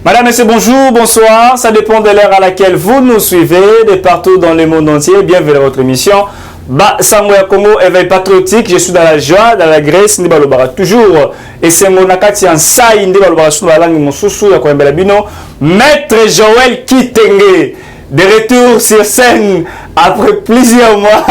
Madame, Monsieur, bonjour, bonsoir. Ça dépend de l'heure à laquelle vous nous suivez, de partout dans le monde entier. Bienvenue à votre émission. Samoya Congo, éveil patriotique. Je suis dans la joie, dans la Grèce, toujours. Et c'est mon akati en saï, Maître Joël Kitenge. De retour sur scène après plusieurs mois,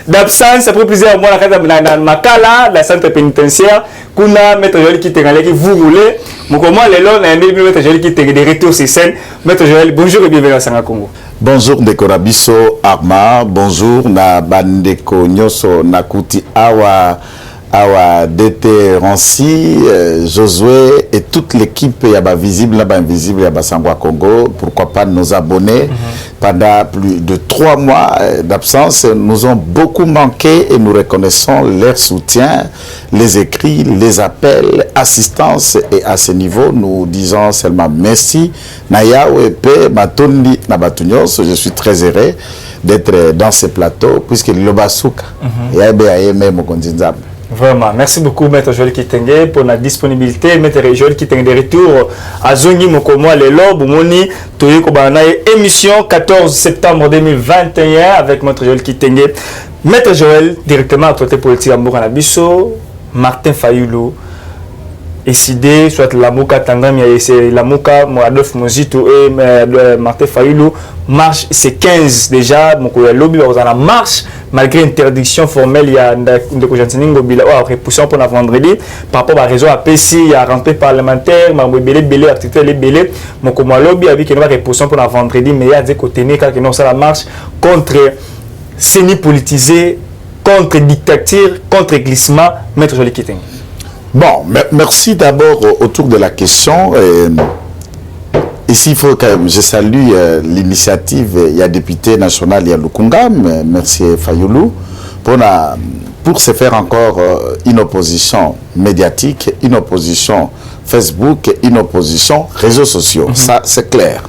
d'absence, après plusieurs mois dans Makala, la centre pénitentiaire, Kuna, Maître Joël Kitenge, qui vous voulez. Mon comment les lois, Maître Joël Kitenge, de retour sur scène. Maître Joël, bonjour et bienvenue à Sanga Congo. Bonjour Ndeko Rabiso Arma, bonjour na Bandeko Nyoso Nakuti Awa DT Rancy, Josué et toute l'équipe Yaba Visible, Yaba Invisible, Yaba Sangwa Congo. Pourquoi pas nos abonnés. Pendant plus de 3 mois d'absence, nous ont beaucoup manqué et nous reconnaissons leur soutien, les écrits, les appels, assistance. Et à ce niveau, nous disons seulement merci. Naya Wepe, Matondi, Nabatunyos, je suis très heureux d'être dans ce plateau puisque le Basuka, Yabe Ayeme Mokondinzam. Vraiment, merci beaucoup Maître Joël Kitenge pour la disponibilité. Maître Joël Kitenge de retour à Zongi Mokomo, les lobes, Moni, Toyoko Bananaï, émission 14 septembre 2021 avec Maître Joël Kitenge. Maître Joël, directement à côté politique à Moukanabiso, Martin Fayoulou, décidé, soit la Mouka Tangam, c'est la Mouka, Adolphe Mozito et Martin Fayoulou. Marche, c'est 15 déjà, donc le lobby va en marche, malgré interdiction formelle, il y a une repoussant pour la vendredi, par rapport à la raison APC, il y a rentrée parlementaire, il y a activité, donc le lobby a vu qu'il y a une repoussant pour la vendredi, mais il y a des côtés, quand il y a la marche contre CENI politisé, contre dictature, contre glissement, Maître Joël Kitenge. Bon, merci d'abord autour de la question. Ici, il faut que je salue l'initiative, il y a député national, il y a Lukungam, merci Fayoulou, pour se faire encore une opposition médiatique, une opposition Facebook, une opposition réseaux sociaux. Ça, c'est clair.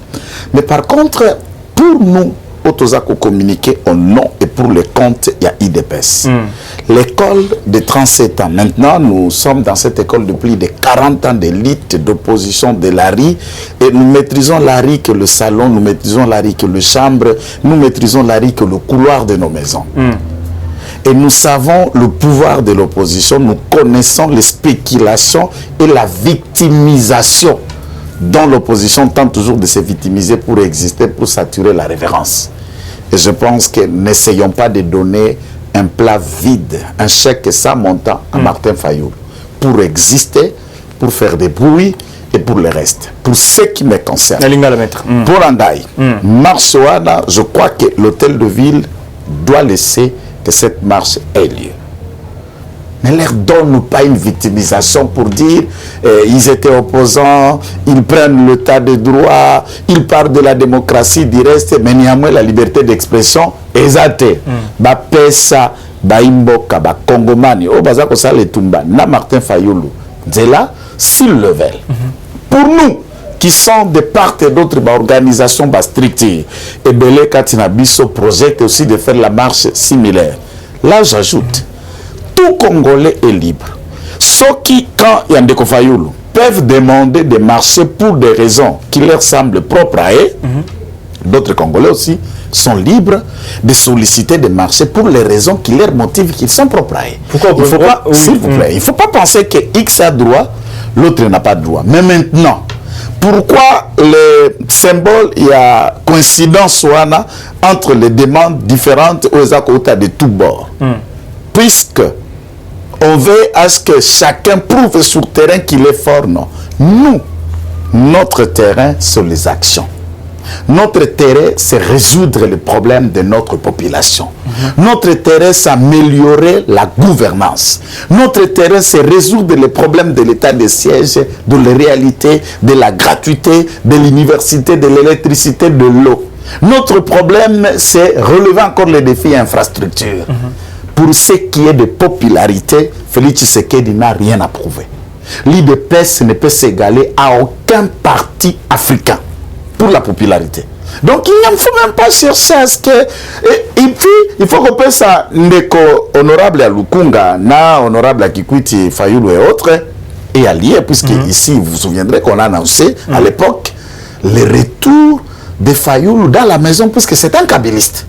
Mais par contre, pour nous, Otozako communiquer au nom et pour le compte, il y a IDPS. L'école de 37 ans. Maintenant, nous sommes dans cette école depuis de 40 ans d'élite, d'opposition de l'ARI. Et nous maîtrisons l'ARI que le salon, nous maîtrisons l'ARI que le chambre, nous maîtrisons l'ARI que le couloir de nos maisons. Et nous savons le pouvoir de l'opposition, nous connaissons les spéculations et la victimisation dont l'opposition tente toujours de se victimiser pour exister, pour saturer la révérence. Et je pense que n'essayons pas de donner un plat vide, un chèque sans montant à Martin Fayoulou pour exister, pour faire des bruits et pour le reste. Pour ce qui me concerne, pour Andaï, Marsoana, je crois que l'hôtel de ville doit laisser que cette marche ait lieu. Ne leur donne pas une victimisation pour dire ils étaient opposants, ils prennent le tas de droit, ils parlent de la démocratie, du reste, mais néanmoins la liberté d'expression est athée. Ba pesa, ba imboka, ba kongomani, oh bazako sa le tumba, na Martin Fayoulou. C'est là, s'ils le veulent. Pour nous, qui sont de part et d'autre, organisations structurées, et Belé Katinabiso projette aussi de faire la marche similaire. Là, j'ajoute. Tout Congolais est libre. Ceux qui, quand il y a des Fayoulou, peuvent demander de marcher pour des raisons qui leur semblent propres à eux. D'autres Congolais aussi sont libres de solliciter des marchés pour les raisons qui leur motivent, qui sont propres à eux. Pourquoi il faut pas, s'il vous plaît, il ne faut pas penser que X a droit, l'autre n'a pas de droit. Mais maintenant, pourquoi le symbole, il y a coïncidence entre les demandes différentes aux accords de tous bords? Puisque on veut à ce que chacun prouve sur le terrain qu'il est fort, non. Nous, notre terrain, c'est les actions. Notre terrain, c'est résoudre les problèmes de notre population. Notre terrain, c'est améliorer la gouvernance. Notre terrain, c'est résoudre les problèmes de l'état de siège, de la réalité, de la gratuité, de l'université, de l'électricité, de l'eau. Notre problème, c'est relever encore les défis infrastructures. Pour ce qui est de popularité, Félix Tshisekedi n'a rien à prouver. L'IDPS ne peut s'égaler à aucun parti africain pour la popularité. Donc il ne faut même pas chercher à ce que... Et puis, il faut qu'on pense à Ndeko honorable à Lukunga, na honorable à Kikwiti, Fayoulou et autres. et alliés, puisque ici, vous vous souviendrez qu'on a annoncé à l'époque le retour de Fayoulou dans la maison, puisque c'est un kabyliste.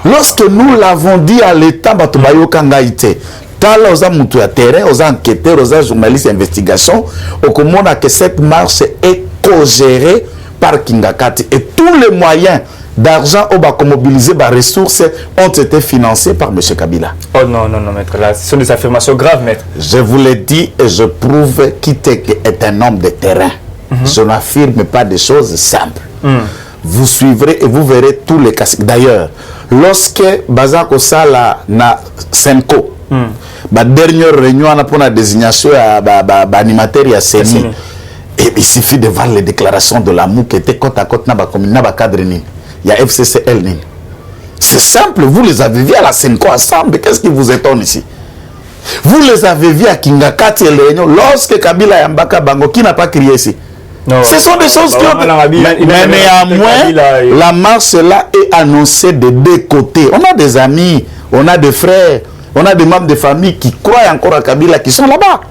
Lorsque nous l'avons dit à l'État, Batobayo Kangaïté, Tala aux amoutou à terrain, aux enquêteurs, aux journalistes d'investigation, au commande que cette marche est co-gérée par Kingakati et tous les moyens d'argent au mobiliser par ressources ont été financés par M. Kabila. Oh non, non, non, maître, là, ce sont des affirmations graves, maître. Je vous l'ai dit et je prouve qu'Iteke est un homme de terrain. Je n'affirme pas des choses simples. Vous suivrez et vous verrez tous les cas. D'ailleurs, lorsque Bazako Sala na Senko, la dernière réunion pour la désignation à animateur et à Séni, et il suffit de voir les déclarations de l'amour qui étaient côte à côte dans le cadre. Il y a FCCL. C'est simple, vous les avez vus à la Senko ensemble. Qu'est-ce qui vous étonne ici? Vous les avez vus à Kingakati et Réunion lorsque Kabila et Mbaka Bango, qui n'a pas crié ici. Non. Ce sont des choses qui ont... Mais néanmoins, la marche là est annoncée de deux côtés. On a des amis, on a des frères, on a des membres de famille qui croient encore à Kabila, qui sont là-bas.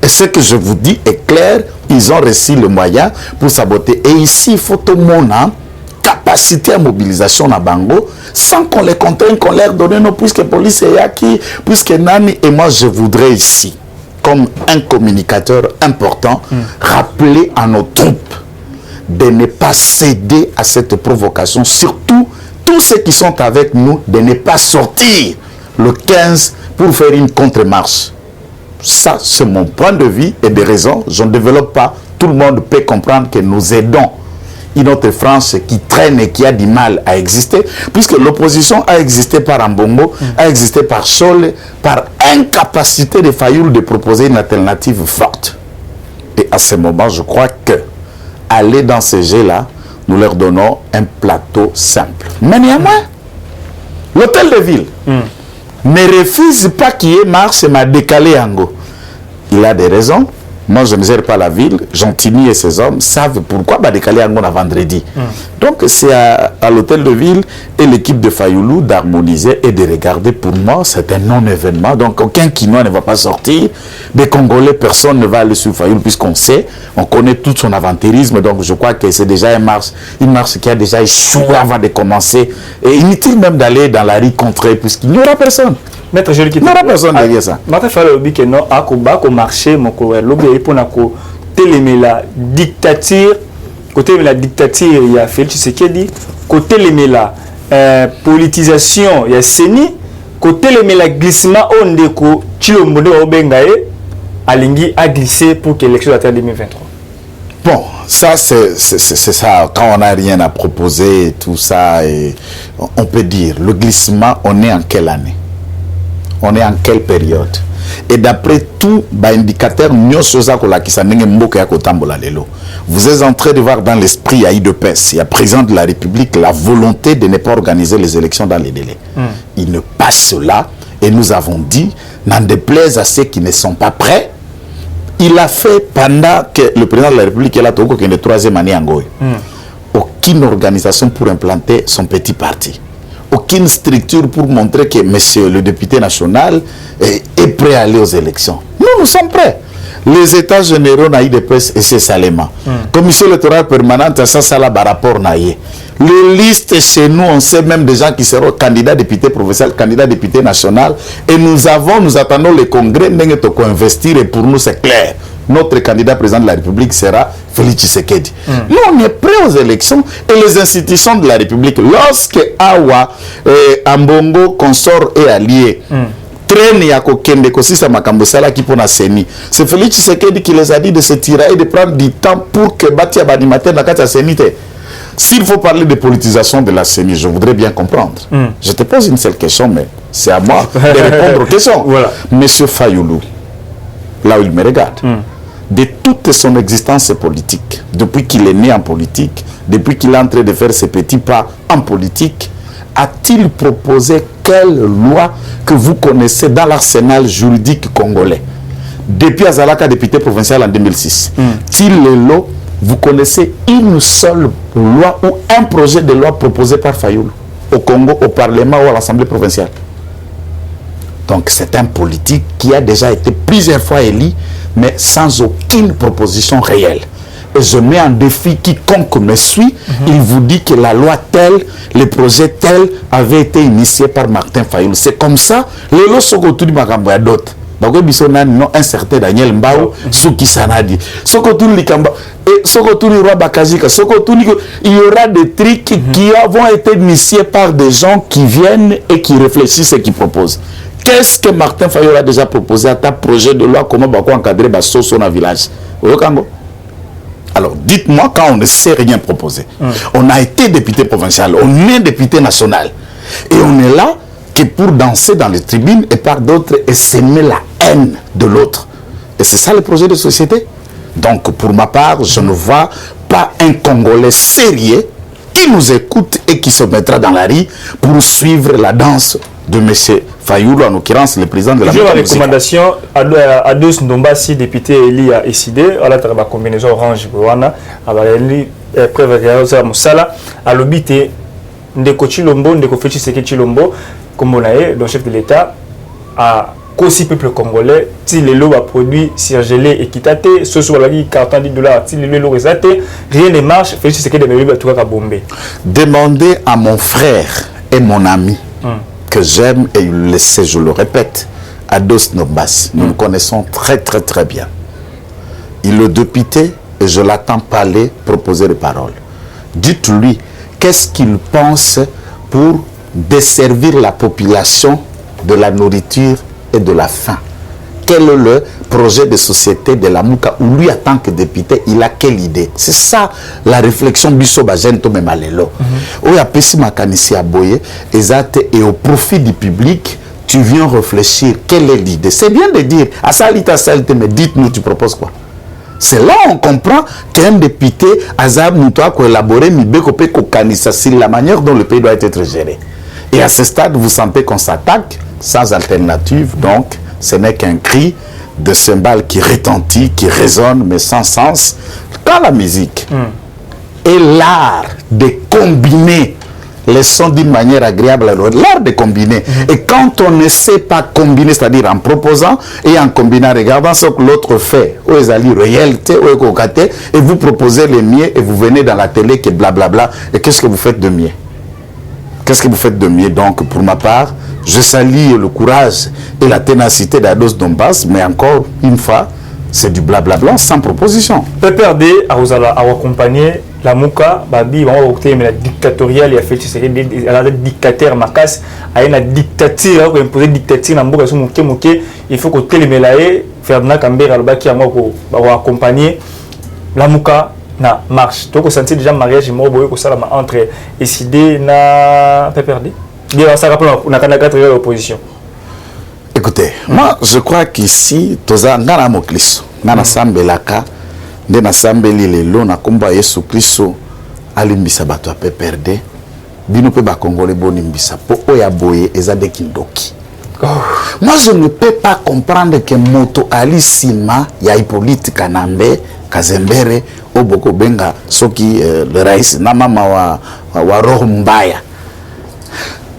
Et ce que je vous dis est clair, ils ont reçu le moyen pour saboter. Et ici, il faut tout le monde, capacité à mobilisation à Bango, sans qu'on les contraigne, qu'on leur donne, non, puisque police est acquis, puisque Nani, et moi je voudrais ici, comme un communicateur important, rappeler à nos troupes de ne pas céder à cette provocation, surtout tous ceux qui sont avec nous, de ne pas sortir le 15 pour faire une contre-marche. Ça, c'est mon point de vue et des raisons. Je ne développe pas. Tout le monde peut comprendre que nous aidons une autre France qui traîne et qui a du mal à exister, puisque l'opposition a existé par Ambongo, a existé par Chole, par incapacité de Fayoulou de proposer une alternative forte. Et à ce moment, je crois que aller dans ces jeux-là, nous leur donnons un plateau simple. Mais néanmoins, l'hôtel de ville ne refuse pas qu'il y ait marche et m'a décalé Ango. Il a des raisons. Moi, je ne gère pas la ville. Gentilly et ses hommes savent pourquoi décaler Ango à vendredi. Donc, c'est à l'hôtel de ville et l'équipe de Fayoulou d'harmoniser et de regarder. Pour moi, c'est un non-événement. Donc, aucun Kinois ne va pas sortir. Des Congolais, personne ne va aller sur Fayoulou puisqu'on sait, on connaît tout son aventurisme. Donc, je crois que c'est déjà une marche qui a déjà échoué avant de commencer. Et inutile même d'aller dans la rue contrer puisqu'il n'y aura personne. Maître, je le quitte. Non, personne derrière ça. Maître, il faut que non, à marché, mon courrier, l'objet pour la dictature, côté de la dictature, il y a Félix Tshisekedi, côté de la politisation, il y a Séni, côté de la glissement, on dit que Chilombo Obengaye, Alingi a glissé pour que l'élection soit en 2023. Bon, ça c'est ça. Quand on n'a rien à proposer, tout ça, et on peut dire, le glissement, on est en quelle année? On est en quelle période? Et d'après tout, indicateur, vous êtes en train de voir dans l'esprit à IDPS, il y a président de la République, la volonté de ne pas organiser les élections dans les délais. Il ne passe là, et nous avons dit, n'en déplaise à ceux qui ne sont pas prêts, il a fait pendant que le président de la République est là, qui est le troisième année en Goye, aucune organisation pour implanter son petit parti. Aucune structure pour montrer que monsieur le député national est prêt à aller aux élections. Nous sommes prêts. Les États généraux d'IDPS et c'est Salema. Commission électorale permanente, ça là par rapport naïe. Les listes chez nous, on sait même des gens qui seront candidats députés provinciaux, candidats députés nationaux. Et nous attendons le congrès, nous investir et pour nous c'est clair. Notre candidat président de la République sera Félix Tshisekedi. Nous, on est prêts aux élections et les institutions de la République, lorsque Awa, Ambongo, consort et alliés, traînent à Kokende, Kosisa Makambosala qui pour la CENI, c'est Félix Tshisekedi qui les a dit de se tirer et de prendre du temps pour que Batia Banimater n'a qu'à CENI. S'il faut parler de politisation de la CENI, je voudrais bien comprendre. Je te pose une seule question, mais c'est à moi de répondre aux questions. Voilà. Monsieur Fayoulou, là où il me regarde, de toute son existence politique, depuis qu'il est né en politique, depuis qu'il est en train de faire ses petits pas en politique, a-t-il proposé quelle loi que vous connaissez dans l'arsenal juridique congolais? Depuis Azalaka, député provincial en 2006, Tilelo, vous connaissez une seule loi ou un projet de loi proposé par Fayoulou au Congo, au Parlement ou à l'Assemblée provinciale? Donc c'est un politique qui a déjà été plusieurs fois élu, mais sans aucune proposition réelle. Et je mets en défi quiconque me suit, il vous dit que la loi telle, le projet tel avait été initié par Martin Fayulu. C'est comme ça, le lot Sokotuni Makambo d'autres. Donc un certain Daniel Mbao, Souki Sanadi. Sokotuni Likamba, et Sokotuni Roi Bakazika, Sokotuni, il y aura des trucs qui vont être initiés par des gens qui viennent et qui réfléchissent et qui proposent. Qu'est-ce que Martin Fayulu a déjà proposé à ta projet de loi, comment on va encadrer Basoso dans le village? Alors, dites-moi quand on ne sait rien proposer. On a été député provincial, on est député national. Et on est là que pour danser dans les tribunes et par d'autres et s'aimer la haine de l'autre. Et c'est ça le projet de société. Donc, pour ma part, je ne vois pas un Congolais sérieux qui nous écoute et qui se mettra dans la rue pour suivre la danse de M. Fayulu, en l'occurrence le président de la République. Je recommandation à deux Ndombasi, député élu à ECD, à la combinaison orange, à la prévention de Moussala, à l'obité Ndeko Chilombo, Ndeko Féchi Seke Chilombo, comme on a le chef de l'État, à aussi peuple congolais, si les lots à produits surgelés et quittés, ce soit la carton $10, si les lots résatés, rien ne marche, Féchi Seke de Mélibé à tout à Bombay. Demandez à mon frère et mon ami que j'aime, et il le sait, je le répète, Ados Ndombasi. Nous le connaissons très très bien. Il est député et je l'attends parler, proposer des paroles. Dites-lui qu'est-ce qu'il pense pour desservir la population de la nourriture et de la faim. Quel est le projet de société de la Mouka où lui, en tant que député, il a quelle idée? C'est ça la réflexion Bisso Bagento Memalelo. Où a Pessi Makanisi Aboye, et au profit du public, tu viens réfléchir quelle est l'idée. C'est bien de dire, à ça, mais dites-nous, tu proposes quoi? C'est là on comprend qu'un député, Azab Moutoua, collaborer, c'est la manière dont le pays doit être géré. Et à ce stade, vous sentez qu'on s'attaque sans alternative, donc ce n'est qu'un cri de cymbales qui retentit, qui résonne, mais sans sens. Quand la musique est l'art de combiner les sons d'une manière agréable, l'art de combiner. Et quand on ne sait pas combiner, c'est-à-dire en proposant et en combinant, regardant ce que l'autre fait, ou les alliés réalité, ou les et vous proposez les miens et vous venez dans la télé qui est blablabla, et qu'est-ce que vous faites de mieux? Qu'est-ce que vous faites de mieux? Donc, pour ma part, je salue le courage et la ténacité d'Ados Ndombasi, mais encore une fois, c'est du blablabla sans proposition. PPRD a accompagné la Mouka, Babi, la dictatoriale, il a fait un dictateur Makas, a une dictature, il a imposé une dictature dans Mouka, il faut que Télémelaye, Ferdinand Kambera, qui a accompagné la Mouka. Na marche. Donc on sentit déjà mariage et mort entre ECD et PPRD. Ça rappelle on a 4 l'opposition. Écoutez, moi je crois qu'ici toza ngana mokliso ngana sambelaka ndena sambeli lelo na komba Yesu Kristo alimbisa bato a PPRD bino pe ba congolais bonimbisa po oya boye ezade kindoki. Moi je ne peux pas comprendre que moto ali sima ya Hippolyte Kanambe Kazembere Oboko Benga Soki le Raïs na mama wa roho mbaya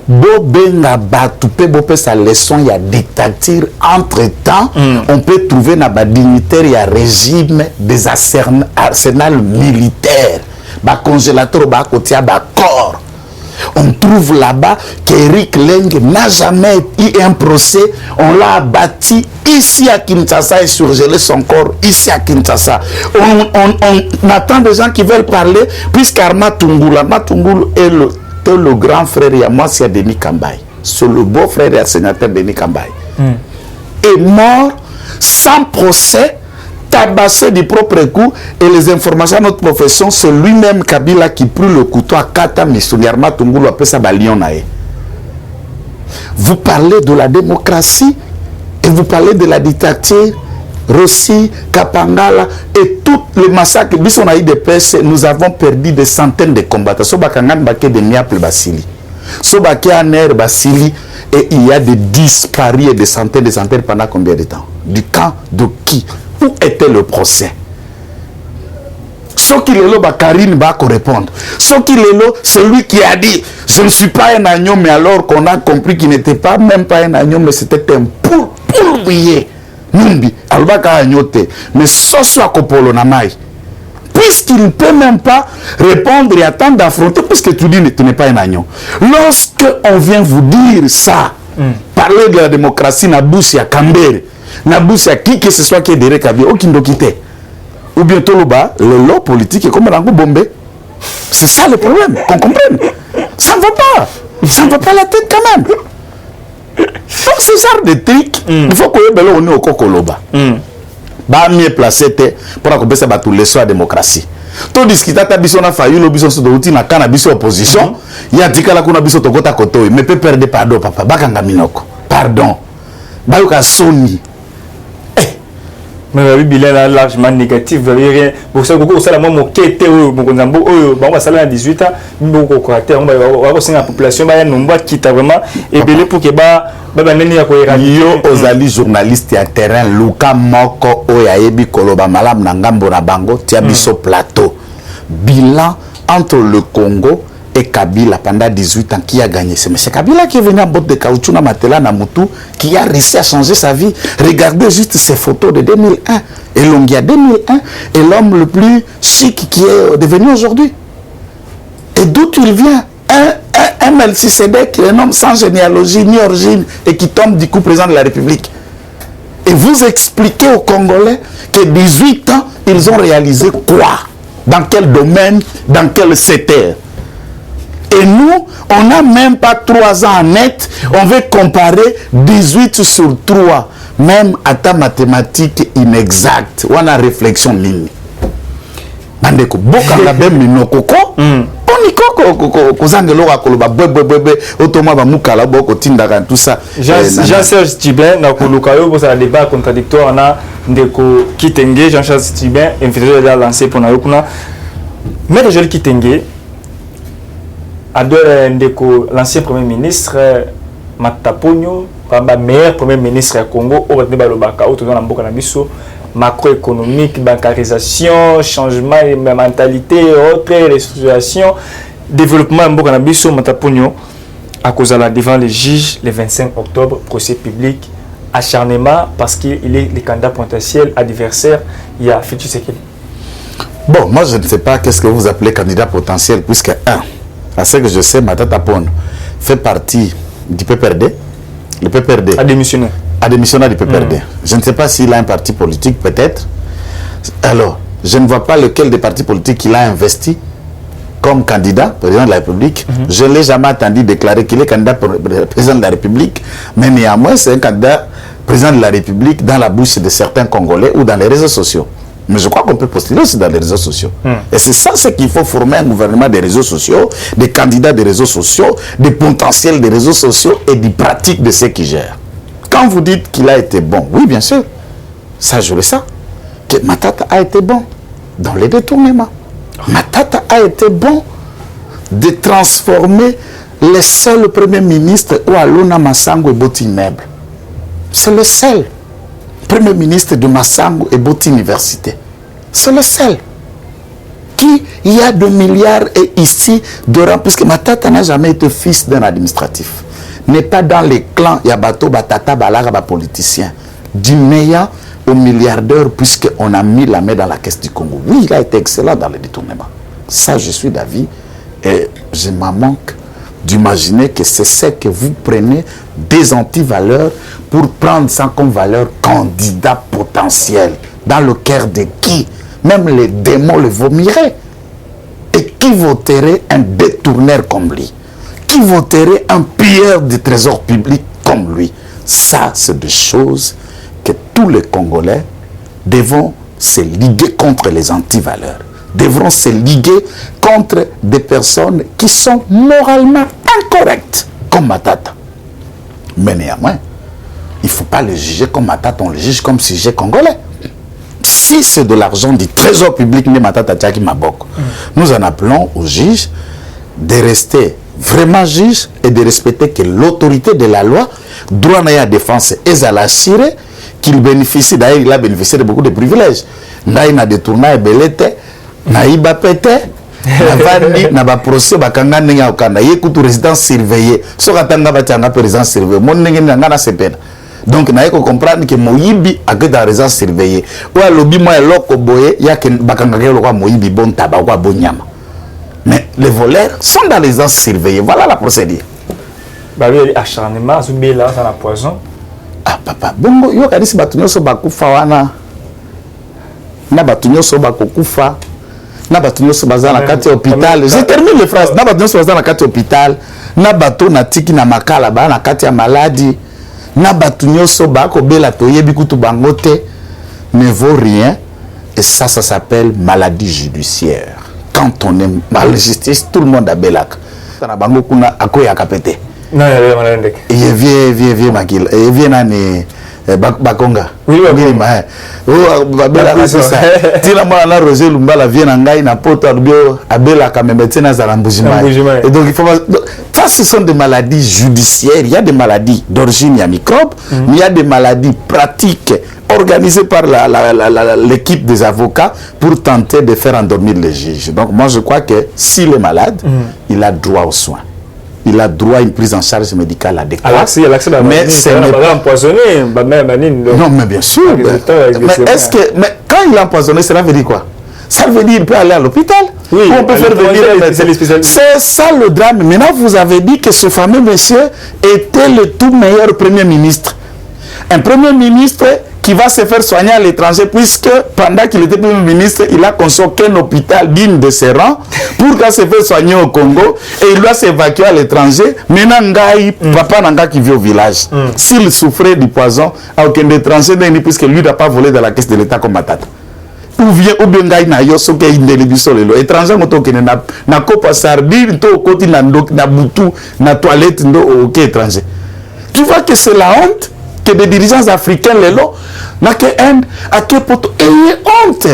Bo Benga Batupe Bope sa leçon ya dictature entre temps on peut trouver na ba dignitaire ya régime des arsenal militaire ba congélateur ba kotia ba corps. On trouve là-bas qu'Eric Leng n'a jamais eu un procès. On l'a abattu ici à Kinshasa et surgelé son corps ici à Kinshasa. On attend des gens qui veulent parler, puisqu'Arma Tungula est le grand frère et moi, c'est Denis Kambaye. C'est le beau-frère et sénateur Denis Kambaye. Est mort sans procès, tabassé du propre coup, et les informations de notre profession, c'est lui-même Kabila qui prit le couteau à Kata Missouniarma Tungulu après sa balionnae. Vous parlez de la démocratie et vous parlez de la dictature, Rossi, Kapangala et tous les massacres. Nous avons perdu des centaines de combattants. Sobakangan Baké de Niaple Basili. Sobaké Aner Basili. Et il y a des disparus et des centaines pendant combien de temps? Du camp de qui? Où était le procès? Ce qui est là, Karine va répondre. Ce qui est là, celui qui a dit Je ne suis pas un agneau, mais alors qu'on a compris qu'il n'était pas même pas un agneau, mais c'était un pourrier. Numbi, albaka agnote, mais soso akopolo na mai. Puisqu'il ne peut même pas répondre et attendre d'affronter, puisque tu dis que tu n'es pas un agneau. Lorsque on vient vous dire ça, parler de la démocratie, Nabousi à Kambere, Nabousi à qui que ce soit qui est derrière Kabi, aucun quitté. Ou bien Toloba, le lot politique est comme un bombé. C'est ça le problème, qu'on comprenne. Ça ne va pas. Ça ne va pas la tête quand même. Donc ce genre de truc, il faut qu'on ait on est au Kokoloba. Bah mieux placé pour accompagner ça tous les soins à la démocratie. Tout discuter ta biso na failli le biso de outil na kana biso opposition, il y a dit que la kuna biso to kota koto, mais peut perdre pardon papa, bakanga minoko. Pardon. Bayoka soni. Mais oui, bilan là largement négatif, vous avez rien. Pour ça, beaucoup ça la même quête beaucoup d'ambo, bon ça là 18 ans, beaucoup caractère, on va aussi la population, bah nombre qui t'a vraiment ébélé pour que bah neni ya ko éradiquer. Yo ozali journaliste à terrain, Luka Moko Oyaebi Koloba Malam Nangambo na Bango, Tiabiso Plateau. Bilan entre le Congo et Kabila pendant 18 ans, qui a gagné? C'est M. Kabila qui est venu en botte de caoutchouc na Matela na Moutou, qui a réussi à changer sa vie. Regardez juste ces photos de 2001, et Longia 2001, et l'homme le plus chic qui est devenu aujourd'hui. Et d'où il vient? Un Melchisedec qui est un homme sans généalogie ni origine et qui tombe du coup président de la République. Et vous expliquez aux Congolais que 18 ans, ils ont réalisé quoi? Dans quel domaine? Dans quel secteur? Et nous, on n'a même pas 3 ans net. On veut comparer 18 sur 3. Même à ta mathématique inexacte. On a réflexion ligne. Bandeko, bokanga bem minokoko. Onikoko kozangelo akoloba bwebwebwebe otoma ba mukala boko tindaka tout ça. Jean-Serge Tibin na koluka yo bosa débat contradictoire na ndeko Kitenge. Jean-Serge Tibin invité de lancer pour na yokuna. Mais Joël Kitenge l'ancien premier ministre Mataponyo, le meilleur premier ministre du Congo, macroéconomique, bancarisation, changement de mentalité, autres restructuration, développement de Mataponyo, à cause de la devant les juges le 25 octobre, procès public, acharnement parce qu'il est le candidat potentiel adversaire, il y a Félix Tshisekedi. Bon, moi je ne sais pas qu'est-ce que vous appelez candidat potentiel, puisque à ce que je sais, Matata Pon fait partie du PPRD. Le PPRD a démissionné. A démissionné du PPRD. Je ne sais pas s'il a un parti politique, peut-être. Alors, je ne vois pas lequel des partis politiques il a investi comme candidat président de la République. Je ne l'ai jamais entendu déclarer qu'il est candidat président de la République. Mais néanmoins, c'est un candidat président de la République dans la bouche de certains Congolais ou dans les réseaux sociaux. Mais je crois qu'on peut postuler aussi dans les réseaux sociaux. Et c'est ça ce qu'il faut former un gouvernement des réseaux sociaux, des candidats des réseaux sociaux, des potentiels des réseaux sociaux et des pratiques de ceux qui gèrent. Quand vous dites qu'il a été bon, oui bien sûr, ça je le sais, que Matata a été bon dans les détournements. Matata a été bon de transformer le seul premier ministre où Alona Massango et Boti Immeuble. C'est le seul premier ministre de Massango et Boti Université. C'est le seul. Qui il y a 2 milliards et ici de rang, puisque Matata n'a jamais été fils d'un administratif. N'est pas dans les clans Yabato, Batata, Balara, politicien. Du meilleur au milliardaire, puisqu'on a mis la main dans la caisse du Congo. Oui, il a été excellent dans le détournement. Ça, je suis d'avis. Et je m'en manque d'imaginer que c'est ce que vous prenez des antivaleurs pour prendre ça comme valeur candidat potentiel. Dans le cœur de qui? Même les démons le vomiraient. Et qui voterait un détourneur comme lui? Qui voterait un pilleur de trésors publics comme lui? Ça, c'est des choses que tous les Congolais devront se liguer contre les antivaleurs. Devront se liguer contre des personnes qui sont moralement incorrectes, comme Matata. Mais néanmoins, il ne faut pas le juger comme Matata, on le juge comme sujet congolais. Si c'est de l'argent du trésor public, nous en appelons aux juges de rester vraiment juges et de respecter que l'autorité de la loi, droit à la défense et à l'assurer, qu'il bénéficie, d'ailleurs il a bénéficié de beaucoup de privilèges. Il a détourné, il a naïba pété, navandi na ba procès bakanga ndenge okanda ye kutu résidence surveillée soka tanga batanga résidence surveillée mon ndenge nga na sepena donc na yeko comprendre que moyibi aketa résidence surveillée ou alobi moi eloko boye yake bakanga ke lokwa moyibi bon taba kwa bonyama mais les voleurs sont dans les résidences surveillées voilà la procédure bah oui acharnement zubela ça na poison ah papa bongo yo kadisi batunyo so bakufa wana na batunyo so bakokufa na batunyo so bazana kati hôpital je termine les phrases na batunyo so bazana kati hôpital na bato na tiki na makala ba na kati ya maladie na batunyo so bakobela toyebi kutu bangote ne vaut rien et ça s'appelle maladie judiciaire quand on est mal justice tout le monde a belak na bango kuna akoya kapete non il vient makila il vient nani bakonga oui ma babela c'est ça tila moi na Roger Lumbala vient na ngai na poto albio abela kamemetsena za lambujima et donc il faut ça ce sont des maladies judiciaires il y a des maladies d'origine il y a microbes mais il y a des maladies pratiques organisées par l'équipe des avocats pour tenter de faire endormir les juges. Donc moi je crois que s'il est malade il a droit aux soins. Il a droit à une prise en charge médicale adéquate. Mais c'est empoisonné. Non, mais bien sûr. Mais est-ce que, mais quand il est empoisonné, cela veut dire quoi? Ça veut dire qu'il peut aller à l'hôpital. Oui, on peut faire venir. C'est ça le drame. Maintenant, vous avez dit que ce fameux monsieur était le tout meilleur premier ministre. Un premier ministre qui va se faire soigner à l'étranger, puisque pendant qu'il était Premier ministre, il a conçu aucun hôpital digne de ses rangs pour qu'il se fasse soigner au Congo et il doit s'évacuer à l'étranger. Maintenant, papa Nanga qui vit au village, s'il souffrait du poison, à aucun étranger, puisque lui n'a pas volé dans la caisse de l'État comme Matata. Ou bien Ngai na yoso ke indelibiso lelo étranger moto ke na kopa sardine to koti na butu na toilette ndo ok étranger. Tu vois que c'est la honte que des dirigeants africains lelo na que Inde à quel poto ayez honte.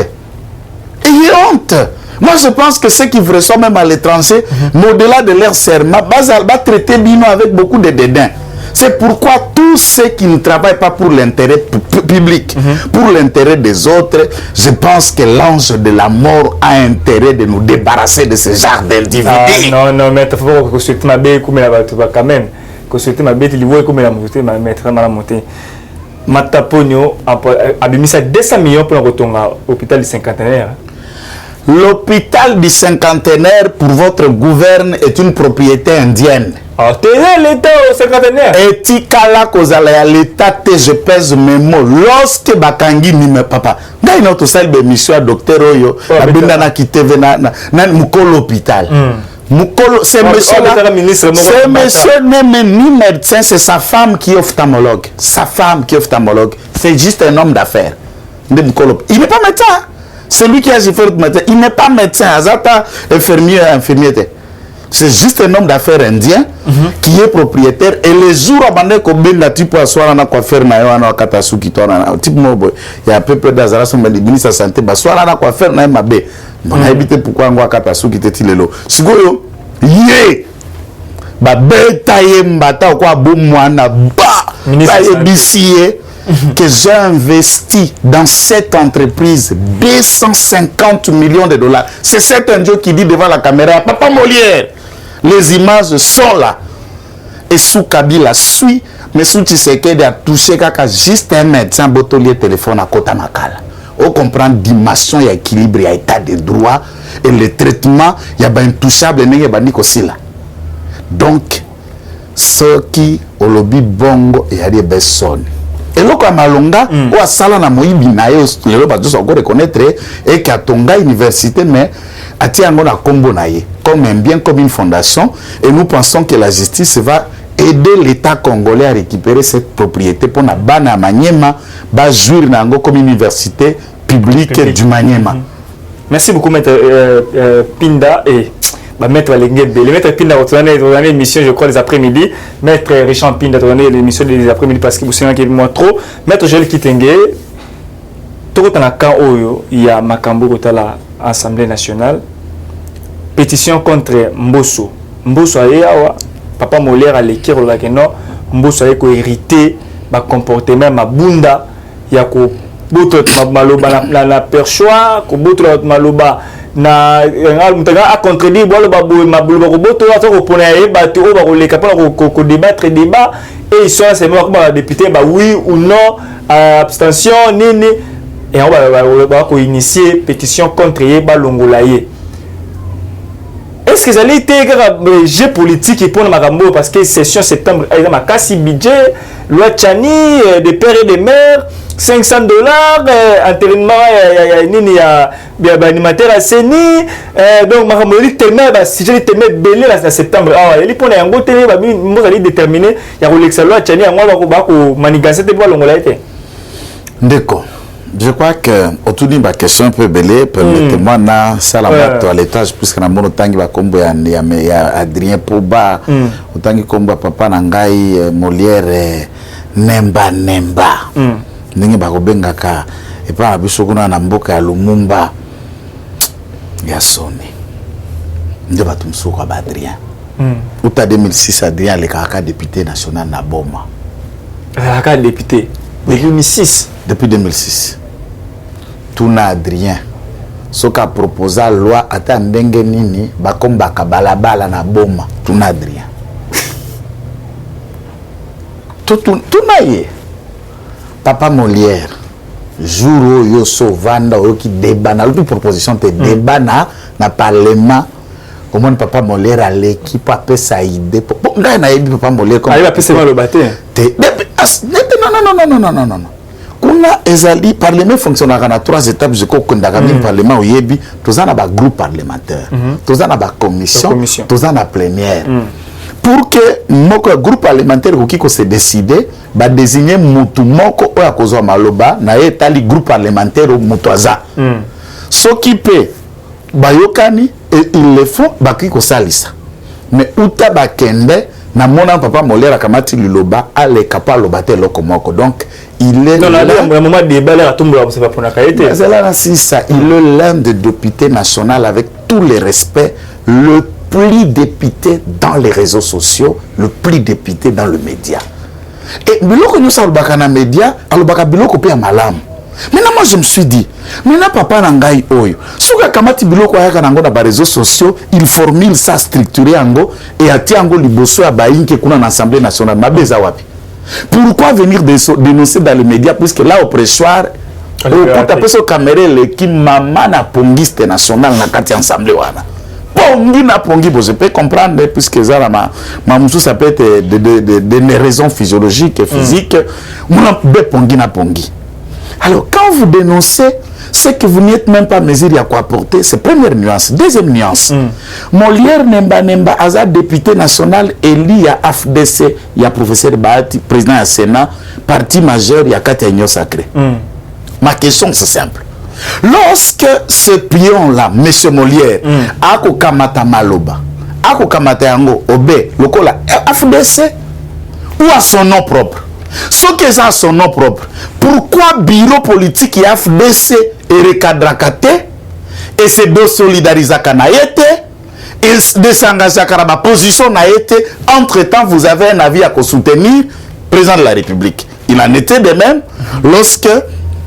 Moi je pense que ceux qui reçoivent même à l'étranger au-delà de leur serment va traiter Bino avec beaucoup de dédain. C'est pourquoi tous ceux qui ne travaillent pas pour l'intérêt public, pour l'intérêt des autres, je pense que l'ange de la mort a intérêt de nous débarrasser de ce genre d'individus. Ah, non, mais il faut que je ma bête comme la quand même. Que je ma bête, il voit comme la montée, ma maître m'a monté. Mataponio a mis 200 millions pour retourner à l'hôpital du cinquantenaire. L'hôpital du cinquantenaire pour votre gouverne est une propriété indienne. Ah, t'es l'État au cinquantenaire. Et tikala kozala l'État te je pèse mes mots. Lorsque bakangi ni me papa. Ngai notre salle de mission docteur Oyo, abinda na kiteve na mukolo hôpital. Mukolo, c'est monsieur même ni médecin, c'est sa femme qui est ophtalmologue. Sa femme qui est ophtalmologue. C'est juste un homme d'affaires. Il n'est pas médecin. C'est lui qui a fait le médecin. Il n'est pas médecin. Azata infirmier. C'est juste un homme d'affaires indien qui est propriétaire. Et les jours abandonnés comme ben type à soir na quoi faire na yo na katasuki to na type mobo. Il y a peu peu d'azara son ministre de santé ba soir na quoi faire na mabe. On a habité pourquoi ngwa katasuki te tilelo. Sikoyo yé ba beta yembata kwa bomwana ba ministre bisié que j'ai investi dans cette entreprise 250 millions de dollars. C'est cet indiot qui dit devant la caméra, Papa Molière, les images sont là. Et sous Kabila suit, mais sous Tshisekedi a touché juste un médecin botolier téléphone à Kota Makala. On comprend dimension, il y a équilibre, il y a état de droit, et le traitement, il y a intouchable, il y a aussi là. Donc, ceux qui ont lobby bongo, il y a des personnes. Et là, comme Malonga, ou à Salana Moïbi Nayo, le loba tous encore reconnaître, et qu'à Tonga Université, mais à Tiangona Kombo Naye, comme un bien, comme une fondation, et nous pensons que la justice va aider l'État congolais à récupérer cette propriété pour na bana Maniema, ba jouir nango comme université publique du Maniema. Merci beaucoup, Maître Pinda et Maître Lengembe. Le Maître Pinda a tourné l'émission, je crois, les après-midi. Maître Richard Pinda a tourné l'émission des après-midi parce que vous savez qu'il y a moins trop. Maître Joël Kitenge, tout le temps, il y a Makambo à l'Assemblée nationale. Pétition contre Mbosso. Mbosso a Papa Molière a l'équipe que non, Mbosso a hérité le comportement Mabunda, il y a ko boto maloba na perchoir, ko boto maloba na mutanga a contredire bolo babu mabulu bakoboto ato ko pona e bato o bakoleka pona ko débattre débat et ils sont c'est moi comme député bah oui ou non abstention nini et on va ko initier pétition contre ye balongola ye. Est-ce que ça a été un jeu politique pour Magambo parce que session septembre il y a ma casse budget loi Chani des pères et des mères $500 entraînement il y a animateur à Seni donc Magambo il tellement si je te belé là septembre ah il pour un côté moi allez déterminer il y a Rolex loi Chani à moi va ko manigancer te balongola été. D'accord. Je crois que autour d'une question un peu belée, permettez-moi na salama toilettage puisque na mono tangi ba kombo ya Adrien Pouba, tangi kombo papa na ngai Molière nemba ndenge ba kobenga ka et pas biso kuna na mboka ya Lumumba ya soni. Ndio batumsuka ba Adrien. Uta 2006 Adrien le kaka député national na Boma. Kaka député depuis 2006. Depuis 2006. Tuna Adrien. Soka proposa loi ata ndenge nini bakombaka balabala na Boma. Tuna Adrien. Tuna ye. Papa Molière. Jour yo sovanda oyo ki débat na l'autre proposition te débat na parlement. Comment papa Molière à l'équipe a sa idée. Bon, na yebi papa Molière comme. Il va passer le bâté. Non. Kuna ezali parlement fonctionnera na 3 étapes je crois qu'on a parlement au yebi tozana ba groupe parlementaire tozana ba commission tozana plénière pour que moko groupe parlementaire ko se décider ba désigner mutu moko oya kozwa maloba na etali groupe parlementaire mutu aza soki pe bayokani et ils le font ba ko salisa mais uta ba kende na mona papa Molière akamati liloba ale kapalo bate loko moko donc il est non, le moment débat là tombe c'est pas pour la qualité. Il est l'un des députés nationaux avec tous les respects, le plus député dans les réseaux sociaux, le plus député dans le média. Et biloko nous sommes dans les médias, alobaka biloko pe malam. Maintenant moi je me suis dit, maintenant papa nangai oyo, suka kamati biloko ayaka nango na ba réseaux sociaux, il formule ça structuré ango et atia ango liboso ya bainke kuna na Assemblée nationale mabeza wapi. Pourquoi venir dénoncer dans les médias puisque là au pressoir au taper sur caméra l'équipe maman na pongiste national na kati ensemble wana pongi na pongi je peux comprendre puisque ça ma musu ça peut être des raisons physiologiques et physiques mon be pongi na pongi. Alors quand vous dénoncez c'est que vous n'êtes même pas mesure à quoi apporter. C'est première nuance. Deuxième nuance. Molière Nemba Aza député national élu à AFDC, il y a professeur Bahati, président du Sénat, parti majeur, il y a 4 unions sacrées. Ma question c'est simple. Lorsque ce pion-là, monsieur Molière, a kamata maloba, a kamata yango, obé, lokola, AFDC, ou à son nom propre? Ce qui est à son nom propre, pourquoi bureau politique et AFDC est recadré et se désolidariser et désengager à la position n'a été entre-temps vous avez un avis à soutenir président de la République. Il en était de même lorsque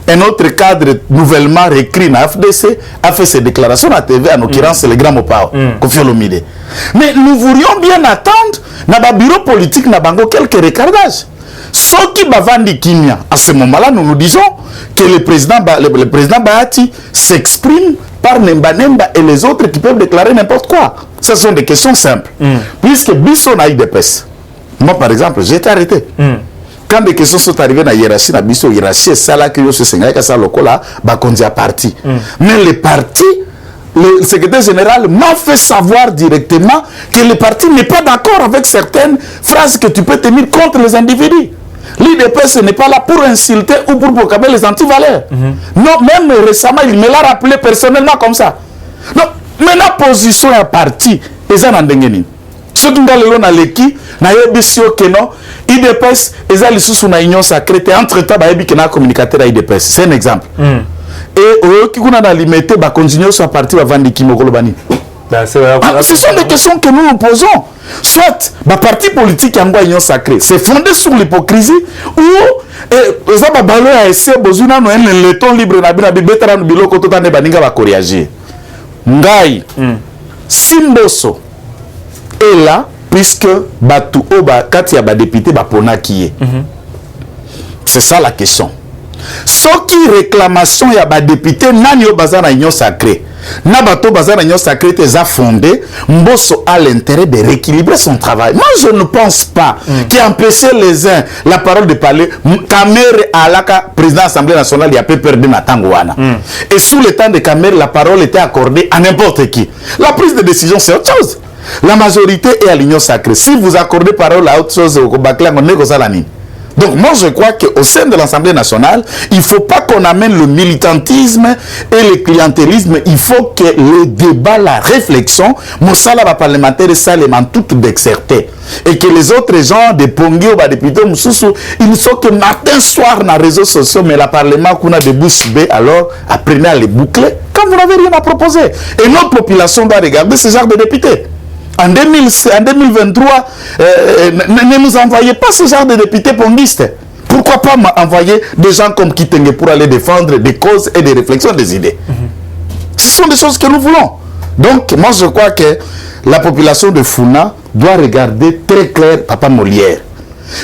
un autre cadre nouvellement réécrit dans AFDC a fait ses déclarations à TV, en l'occurrence c'est le grand Mopao, Kofi Olomide. Mais nous voulions bien attendre dans le bureau politique n'a quelques recardages. Ce qui bavandi kimia, à ce moment-là, nous nous disons que le président Bahati s'exprime par Nemba et les autres qui peuvent déclarer n'importe quoi. Ce sont des questions simples. Puisque Bisson a eu des pèses. Moi, par exemple, j'ai été arrêté. Quand des questions sont arrivées dans la hiérarchie, dans la hiérarchie, c'est là que je suis sénégalais, que ça là, bakondia parti. Mais le parti, le secrétaire général m'a fait savoir directement que le parti n'est pas d'accord avec certaines phrases que tu peux tenir contre les individus. L'IDPS n'est pas là pour insulter ou pour proclamer les antivaleurs. Non, même récemment, il me l'a rappelé personnellement comme ça. Donc, mais la position est partie. Et ça, n'a ndengeni. Ce qui est dans l'équipe, n'a yebisio que non, IDPS, et ça, les sous na union sacrée, entre-temps, bah yebi que na communicateur à IDPS. C'est un exemple. Et eux qui ont limité, bah continuer sur la partie avant de Kimogolobani. Ce sont des questions que nous nous posons. Soit, le parti politique en union sacrée, c'est fondé sur l'hypocrisie ou les a essayé de le ton libre na biloko totane baninga ba réagir. Ngai, Simboso est là, puisque Batu Oba, quand il y a des députés, Bapona qui est. C'est ça la question. Ce qui réclamation, il y a des députés, Nani au bazar à union sacrée. Nabato bazar à union sacrée, t'es a fondé, Mbosso a l'intérêt de rééquilibrer son travail. Moi, je ne pense pas qu'il a empêché les uns la parole de parler. Kamere Alaka, président de l'Assemblée nationale, il a peu perdu ma tangouana. Et sous le temps de Kamere, la parole était accordée à n'importe qui. La prise de décision, c'est autre chose. La majorité est à l'union sacrée. Si vous accordez parole à autre chose, on est la ligne. Donc moi je crois qu'au sein de l'Assemblée nationale, il ne faut pas qu'on amène le militantisme et le clientélisme. Il faut que le débat, la réflexion, Moussala va parlementaire ça les tout d'exerter. Et que les autres gens, des Pongi ou des députés, ils sont que matin, soir dans les réseaux sociaux, mais le Parlement qu'on a des bouches bées, alors apprenez à les boucler quand vous n'avez rien à proposer. Et notre population doit regarder ce genre de députés. En 2023, ne nous envoyez pas ce genre de députés pongistes. Pourquoi pas envoyer des gens comme Kitenge pour aller défendre des causes et des réflexions, des idées. Ce sont des choses que nous voulons. Donc, moi, je crois que la population de Funa doit regarder très clair Papa Molière.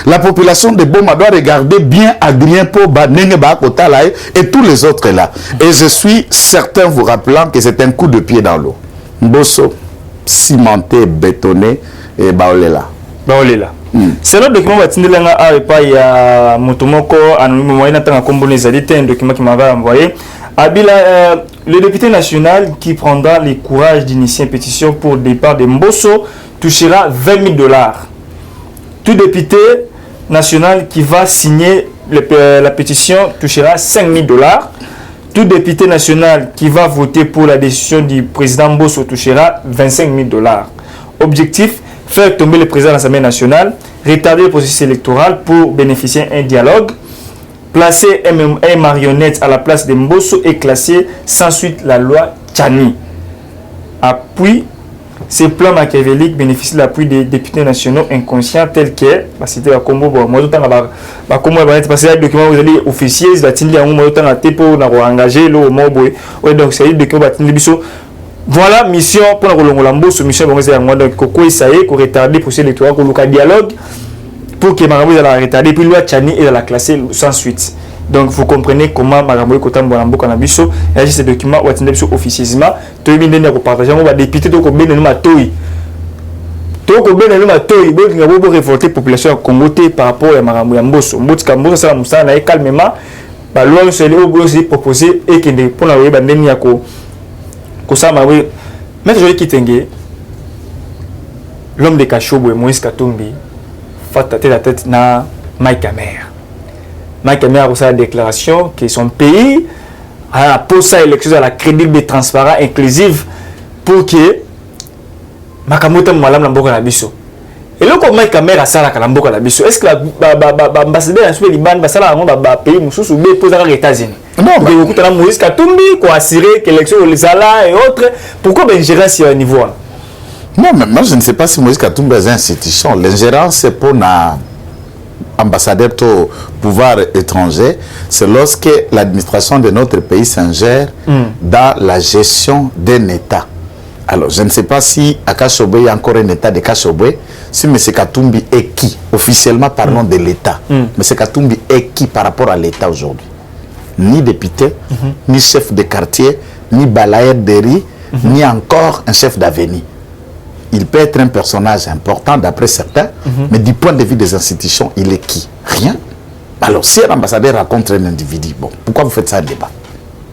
La population de Boma doit regarder bien Adrien Poba, Neneba Kotalae et tous les autres là. Et je suis certain, vous rappelant que c'est un coup de pied dans l'eau. Mbosso. Cimenté, bétonné et baolela. Baolela. C'est le document qui il y a Motomoko, un document qui m'avait envoyé. Abila, le député national qui prendra le courage d'initier une pétition pour le départ de Mbosso touchera 20 000 $. Tout député national qui va signer la pétition touchera 5 000 $. Tout député national qui va voter pour la décision du président Mbosso touchera 25 000 $. Objectif, faire tomber le président de l'Assemblée nationale, retarder le processus électoral pour bénéficier d'un dialogue, placer un marionnette à la place de Mbosso et classer sans suite la loi Tchani. Appui, ces plans machiavéliques bénéficient de l'appui des députés nationaux inconscients tels que, c'était la combo, moi je parce que les documents officiels, engager le mot, donc c'est le document voilà mission pour la Mbosso, mission donc Koko ça y est, pour retarder pour l'électorat, pour le dialogue, pour que Marambo la retarder, puis loi Tchani et la classer sans suite. Donc vous comprenez comment Marambo Kotam Bolambo Kanabiso et ces documents ou attendez officieusement to bien ko partager on va député to ko ben no matoi to ko ben no matoi bo nga bo révolter population congoté par rapport à Marambo ya Mbosso Mbosso ça musa na calmement ba loi c'est le aussi proposer et que pour la ba ndeni ya ko ça mawe maître Joël Kitenge l'homme de Kashobo Moïse Katumbi fait tête à tête na Mike Amer. Mike Amer a reçu la déclaration que son pays a posé l'élection à la crédible, transparent, inclusive pour que Makamoto Malam Lamboka la biso. Et là, comme Mike Amer a ça la Lamboka la biso, est-ce que l'ambassadeur a Liban va ça la pays Moussous ou posé aux États-Unis? Non, mais beaucoup de Moïse Katumbi pour assurer que l'élection les Zala et autres. Pourquoi gérer ce niveau? Non, mais moi je ne sais pas si Moïse Katumbi est une institution. L'ingérence c'est pour na ambassadeur au pouvoir étranger, c'est lorsque l'administration de notre pays s'ingère dans la gestion d'un État. Alors, je ne sais pas si à Kashobwe, il y a encore un État de Kashobwe, si M. Katumbi est qui, officiellement parlons de l'État. M. Katumbi est qui par rapport à l'État aujourd'hui? Ni député, ni chef de quartier, ni balayer de riz, ni encore un chef d'avenue. Il peut être un personnage important d'après certains, mais du point de vue des institutions, il est qui? Rien. Alors, si un ambassadeur rencontre un individu, bon, pourquoi vous faites ça un débat?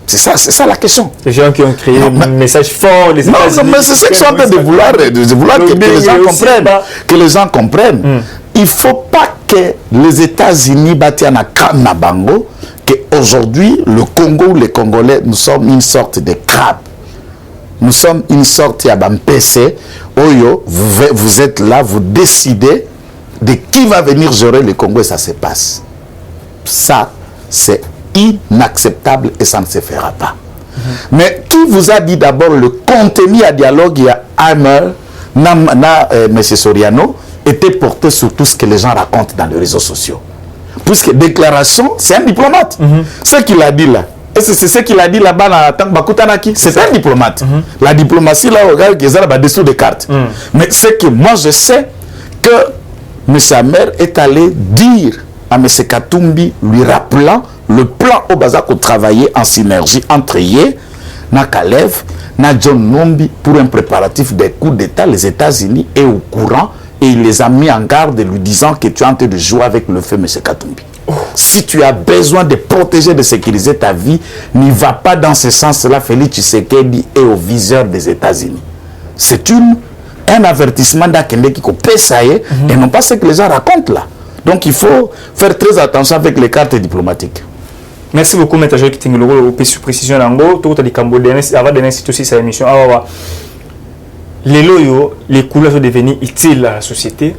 C'est ça la question. Les gens qui ont créé un message fort, les États-Unis. Non, mais c'est ce qu'ils sont en train de vouloir que les gens comprennent. Il ne faut pas que les États-Unis battent à Kanabango, qu'aujourd'hui, le Congo ou les Congolais, nous sommes une sorte de crabe. Nous sommes une sorte de PC. Oyo, vous êtes là, vous décidez de qui va venir gérer le Congo et ça se passe. Ça, c'est inacceptable et ça ne se fera pas. Mais qui vous a dit d'abord le contenu à dialogue, il y a Hammer, M. Soriano, était porté sur tout ce que les gens racontent dans les réseaux sociaux. Puisque déclaration, c'est un diplomate. Ce qu'il a dit là, Et c'est ce qu'il a dit là-bas dans Tank Bakutanaki. C'est un diplomate. La diplomatie, là, regarde qu'ils ont dessous des cartes. Mais c'est que moi, je sais que M. Samer est allé dire à M. Katumbi, lui rappelant le plan au bazar qu'on travaillait en synergie entre Yé, Nakalev, na John Nombi pour un préparatif des coups d'État. Les États-Unis est au courant et il les a mis en garde lui disant que tu es en train de jouer avec le feu, M. Katumbi. Si tu as besoin de protéger, de sécuriser ta vie, n'y va pas dans ce sens-là. Félix Tshisekedi est au viseur des États-Unis. C'est un avertissement d'Akende qui peut sailler et non pas ce que les gens racontent là. Donc il faut faire très attention avec les cartes diplomatiques. Merci beaucoup, M. Joël Kitingelo, pour la précision. Tout le Cambodge, avant de donner aussi sa émission. Les couleurs sont devenues utiles à la société.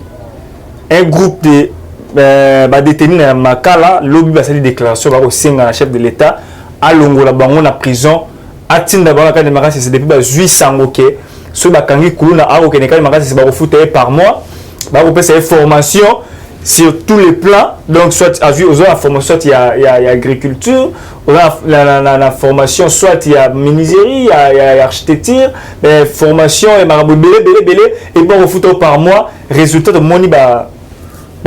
Un groupe de détenus dans Makala, lobby va faire des déclarations au sein de la chef de l'État, à Longola Bango na prison, à Tinda Bango de Makala, c'est depuis 800 ok. Ceux qui ont été à Okeneka, c'est par mois. Ils ont fait formation sur tous les plans. Donc, soit la formation, soit il y a agriculture, la formation, soit il y a menuiserie, il y a architecture, formation, et marabout, belé, et bon, au foot par mois, résultat de moni,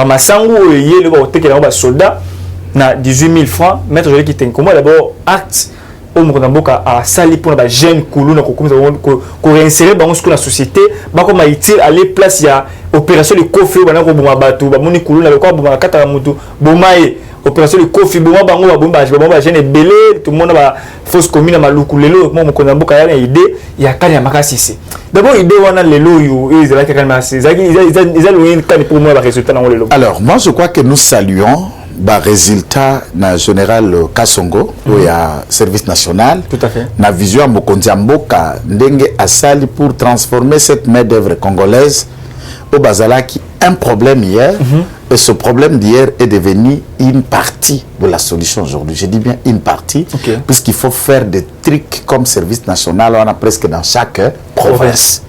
Masango, il y a des soldats, 18 000 francs, maître Joël Kitingelo, d'abord, acte. A sali pour les jeunes qui réinsérer dans la société, comme a aller place ya opération de coffre bana ko boma batu ba moni kuluna ko boma kata mutu bomaye opération de coffre boma bango ba bomba jeune belé tout le monde ba fausse commune maluku lelo mo ko namboka ya idée ya kanya makasisi d'abord idée wana lelo yo ils la kanya ils ont kan pour moi ba résultat na lelo. Alors moi je crois que nous saluons le résultat na général Kasongo où il y a service national. Tout à fait. Na vision à Mokonzi Mboka ndenge asali pour transformer cette main d'œuvre congolaise au Bazalaki un problème hier et ce problème d'hier est devenu une partie de la solution aujourd'hui. Je dis bien une partie puisqu'il faut faire des trucs comme service national on a presque dans chaque province.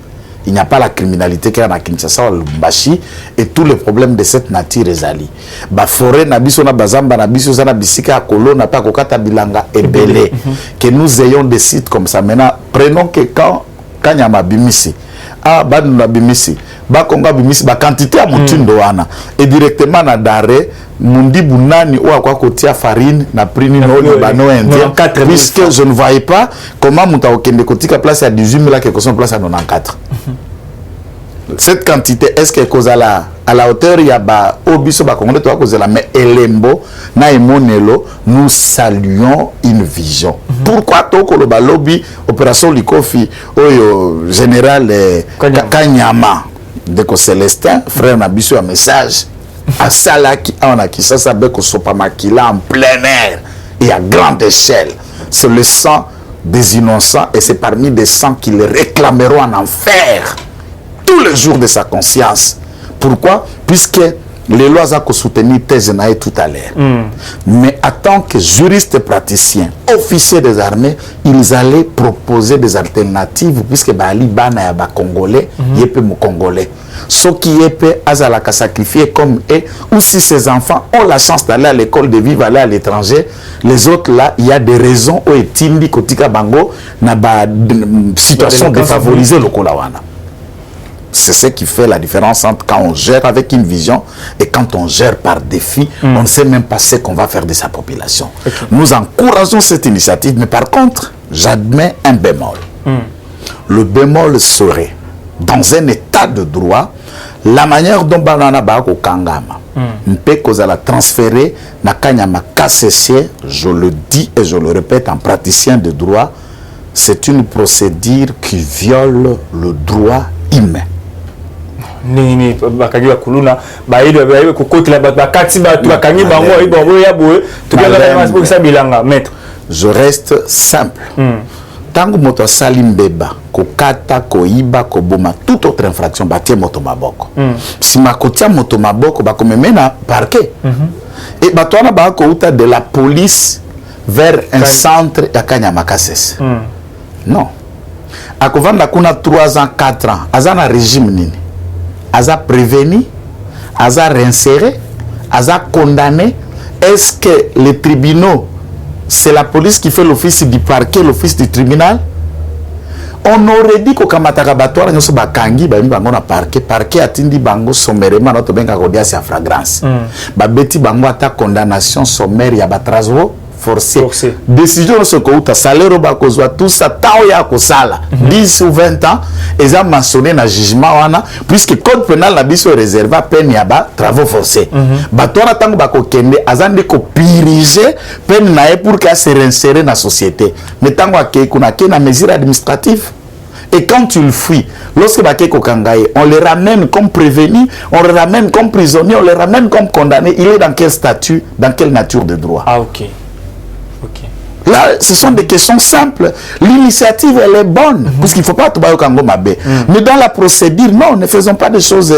Il n'y a pas la criminalité qu'il y a à Kinshasa, Lubumbashi, et tous les problèmes de cette nature est ali. Ba forêt nabiso na bazamba nabiso na bisika à Kolo na pas kokata bilanga et belé. Que nous ayons des sites comme ça. Maintenant, prenons que quand y a ma bimisi, ba na bimisi, ba konga bimisi, ba quantité à mutindo wana et directement na daré mundi bunani ou à quoi kotia farine na prix ni no bano indien puisque je ne voyais pas comment muta okende kotika place à 18 000 quelque chose place à 94. Cette quantité est-ce que cause à la hauteur il y a ba obiso ba congolais toi cause la mais elembo na emonelo nous saluons une vision. Pourquoi toko le balobi opération Likofi oyo général Kanyama de Célestin frère Nabiso un message à Salaki on a qui ça s'appelle que Sopamakila en plein air et à grande échelle. C'est le sang des innocents et c'est parmi des sangs qui les réclameront en enfer tous les jours de sa conscience. Pourquoi? Puisque les lois ont soutenu Tezenaï tout à l'heure. Mais en tant que juristes praticiens, officiers des armées, ils allaient proposer des alternatives puisque Bali Bana ya ba Congolais, yépe mo Congolais. Ceux qui yépe azalaka sacrifier comme eux, ou si ces enfants ont la chance d'aller à l'école, de vivre, aller à l'étranger, les autres là, il y a des raisons où est-il kotika bango na ba situation défavorisée le Kolawana. C'est ce qui fait la différence entre quand on gère avec une vision et quand on gère par défi, on ne sait même pas ce qu'on va faire de sa population. Nous encourageons cette initiative, mais par contre, j'admets un bémol. Le bémol serait, dans un état de droit, la manière dont Banana Bako Kangama, peut cause à la transférer, na Kanyama KCC, je le dis et je le répète en praticien de droit, c'est une procédure qui viole le droit humain. Je reste simple. Tango moto salim beba ko kata ko iba ko boma toute autre infraction batie moto maboko. Si makotia moto maboko ba ko memena parquet. Et batona ba ko uta de la police vers un centre ya Kanyama Kasese. Non. Akovanda kuna 3 ans 4 ans azana régime nini. Aza prévenu, aza réinséré, aza condamné. Est-ce que les tribunaux c'est la police qui fait l'office du parquet, l'office du tribunal. On aurait dit que Kamataka Batouara nous sommes bakangi bango na parquet atindi bango sommairement notre benga kodia c'est fragrance. Beti bango ata condamnation sommaire ya batrazo forcé. Décision ce ko uta salaire ba kozwa tout ça tao ya ko sala 10 ou 20 ans ils ont mentionné na jugement wana puisque code pénal na biso réservé peine ya ba travaux forcés. Batouara tango ba ko kende azandi ko piriger peine na pour qu'à se réinsérer dans la société. Mais tango akei kuna na mesure administrative. Et quand tu le fuis, lorsque on le ramène comme prévenu, on le ramène comme prisonnier, on le ramène comme condamné, il est dans quel statut, dans quelle nature de droit? Ah, ok. Là, ce sont des questions simples. L'initiative, elle est bonne, parce qu'il ne faut pas tout Kango Mabé. Mais dans la procédure, non, ne faisons pas des choses.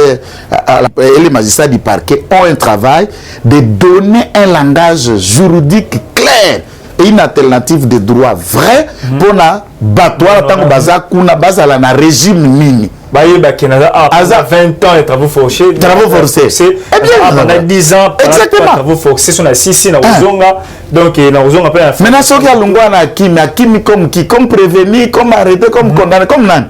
Les magistrats du parquet ont un travail de donner un langage juridique clair. Une alternative de droit vrai pour la battoir tant que baza kuna baza la na régime mini. Bah Canada a 20 ans de travaux forcés. Travaux forcés. Eh bien, pendant 10 ans, exactement. Travaux forcés sont assis na Ozonga. Donc na Ozonga après. Maintenant ce qu'il y a longwa na Kimi comme prévenu, comme arrêté, comme condamné, comme nan.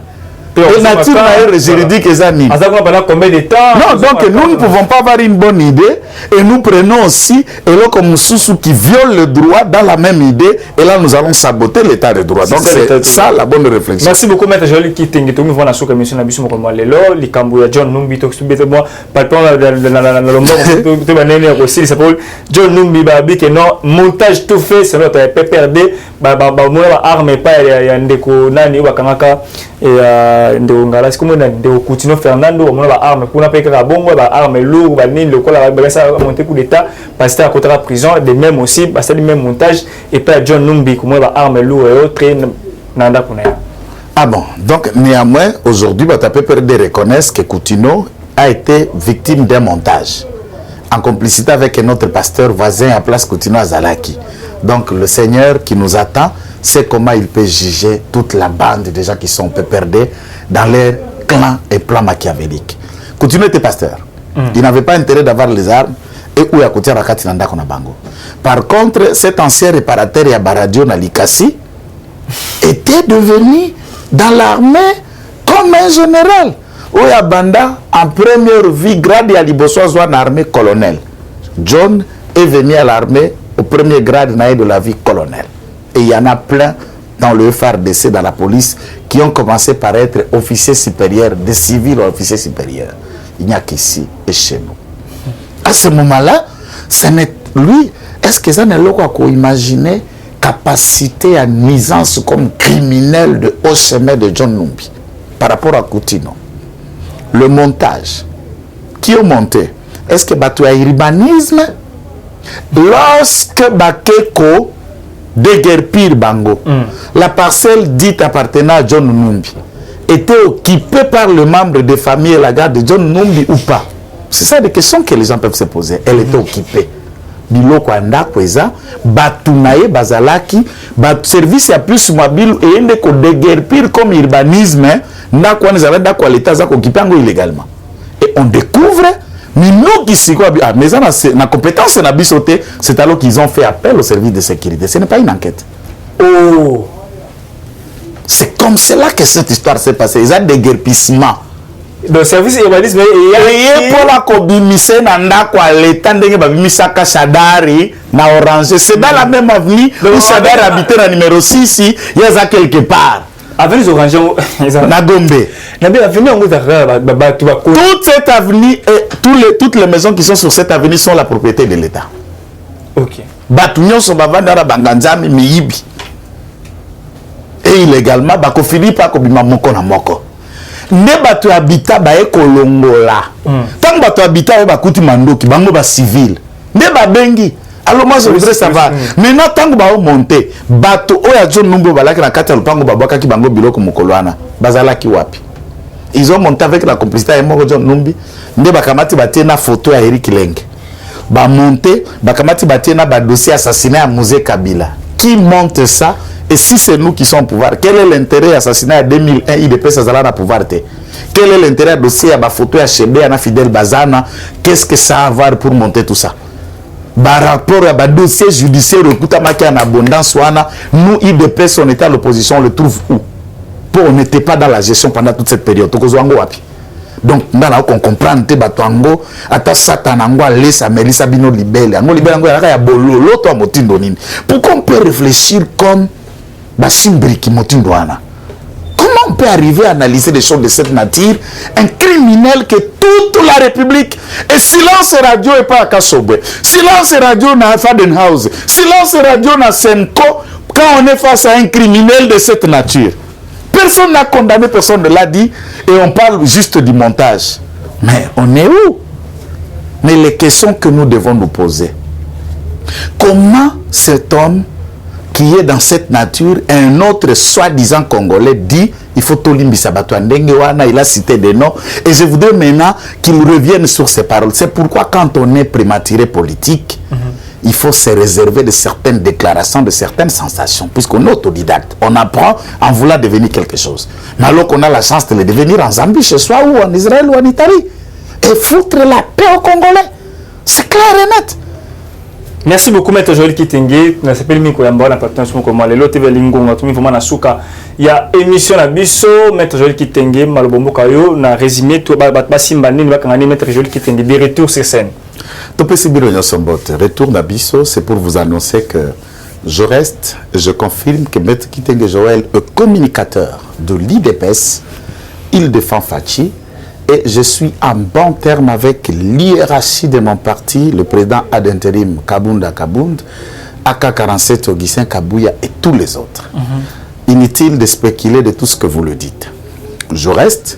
Et nature juridique et ça. Pendant combien de temps? Non, donc nous ne pouvons pas avoir une bonne idée et nous prenons aussi et là comme Soussou qui viole le droit dans la même idée et là nous allons saboter l'état de droit. Donc c'est ça la bonne réflexion. Merci beaucoup maître Joël Kitenge. Tout le monde a su que monsieur Nabisu Mokomo lelo likambo ya John Numbi to subite moi palpant dans le monde to banene aussi ça s'appelle John Numbi babi que non montage tout fait c'est notre PPRD ba moi arme pas ya ndeko nani wa kangaka et ndeko ngala comme ndeko Coutinho Fernando on a arme kuna pe ka bongo ba arme lourd ba nini le kola ba ça monter coup d'état parce que à côté de la prison de même aussi parce que le même montage et pas John Numbi comme ba arme lourd et autres nanda kuna. Ah bon, donc néanmoins aujourd'hui bah PPRD reconnaissent que Coutinho a été victime d'un montage en complicité avec un autre pasteur voisin à place Coutinho Azalaki. Donc le Seigneur qui nous attend, c'est comment il peut juger toute la bande des gens qui sont PPRD dans leur clan et plan machiavélique. Coutinho était pasteur. Il n'avait pas intérêt d'avoir les armes et où il y a côté Rakati Nanda Konabango. Par contre, cet ancien réparateur Yabaradio Nalikasi était devenu dans l'armée comme un général. Oya Banda, en première vie, grade à Libosoa, une armée colonel. John est venu à l'armée au premier grade de la vie colonel. Et il y en a plein dans le FRDC, dans la police, qui ont commencé par être officiers supérieurs, des civils ou officiers supérieurs. Il n'y a qu'ici et chez nous. À ce moment-là, lui, est-ce que ça n'est pas qu'on imaginer capacité à nuisance comme criminel de haut chemin de John Numbi par rapport à Coutinho? Le montage. Qui a monté? Est-ce que tu as urbanisme? Lorsque Bakeko déguerpir Bango, la parcelle dite appartenant à John Numbi était occupée par le membre de famille et la garde de John Numbi ou pas? C'est ça des questions que les gens peuvent se poser. Elle était occupée. Biloko andako eza batunaye bazalaki ba service ya plus mobile et ende ko déguerpir comme urbanisme ndako wana zala ndako l'état za ko kipango illégalement. Et on découvre mais nous qui c'est quoi mais ça na compétence na bisoté, c'est alors qu'ils ont fait appel au service de sécurité. Ce n'est pas une enquête. Oh, c'est comme cela que cette histoire s'est passée. Ils ont déguerpissement. Le service urbanisme et pour la kobimise na ndako à l'état ndenge babimisaka Chadari na Orange, c'est dans la même avenue où Chadari habitait na numéro 6, il y a ça quelque part. Avenue Orange na Gombe. Toute cette avenue et toutes les maisons qui sont sur cette avenue sont la propriété de l'État. OK. Batunyo so bavandara banganzami miyibi. Et illégalement bako fini pa ko bima moko na moko. Ne bato habita ba ekolongola. Tant bato habita ba kuti mandoki bango ba civil. Ne ba bengi. Alors moi je voudrais savoir. Maintenant tant ba monter bato oya John Numbi balaki na kati ya lupango babwaka ki bango biloko mokolwana. Bazalaki wapi? Ils ont monté avec la complicité de John Numbi. Ne bakamati batena photo ya Eric Lenge. Ba monter bakamati batena ba dossier assassinat à Musée Kabila. Qui monte ça? Et si c'est nous qui sommes au pouvoir, quel est l'intérêt assassinat en 2001 IDP Sazala na pouvoir? Quel est l'intérêt dossier à ma photo à Chebe, à Fidel Bazana? Qu'est-ce que ça a à voir pour monter tout ça? par rapport à dossier judiciaire, en abondance, nous, IDPS, on était à l'opposition, on le trouve où? On n'était pas dans la gestion pendant toute cette période. Donc, on comprend que Batango, ata Satanango, laisse Melissa Bino Libelle, pourquoi on peut réfléchir comme Basimbri qui Motindoana? Comment on peut arriver à analyser des choses de cette nature? Un criminel que toute la République, et silence radio et pas à Kassobwe, silence radio na Fadenhouse, silence radio na Senko, quand on est face à un criminel de cette nature. Personne n'a condamné, personne ne l'a dit, et on parle juste du montage. Mais on est où? Mais les questions que nous devons nous poser. Comment cet homme qui est dans cette nature, un autre soi-disant Congolais dit il faut Tolimbi Sabato Ndengewana, il a cité des noms, et je voudrais maintenant qu'il revienne sur ces paroles. C'est pourquoi quand on est prématuré politique, il faut se réserver de certaines déclarations, de certaines sensations, puisqu'on est autodidacte. On apprend en voulant devenir quelque chose. Mais alors qu'on a la chance de le devenir en Zambie, chez soi, ou en Israël, ou en Italie, et foutre la paix aux Congolais. C'est clair et net. Merci beaucoup, Maître Joël Kitenge. Nous appelons Miko Yamba, la partenariat avec moi. Le TV Lingonga, tout le monde Nasuka. Il y a émission à Bisso, Maître Joël Kitenge, Malobombo Kayo, na résumé tout Basimbani, Maître Joël Kitenge, des retours sur scène. Retour d'Abisso, c'est pour vous annoncer que je reste, je confirme que Maître Kitenge Joël est communicateur de l'IDPS, Île-de-France Fachi, et je suis en bon terme avec l'hiérarchie de mon parti, le président ad intérim Kabunda Kabound, AK47 Augustin Kabouya et tous les autres. Inutile de spéculer de tout ce que vous le dites. Je reste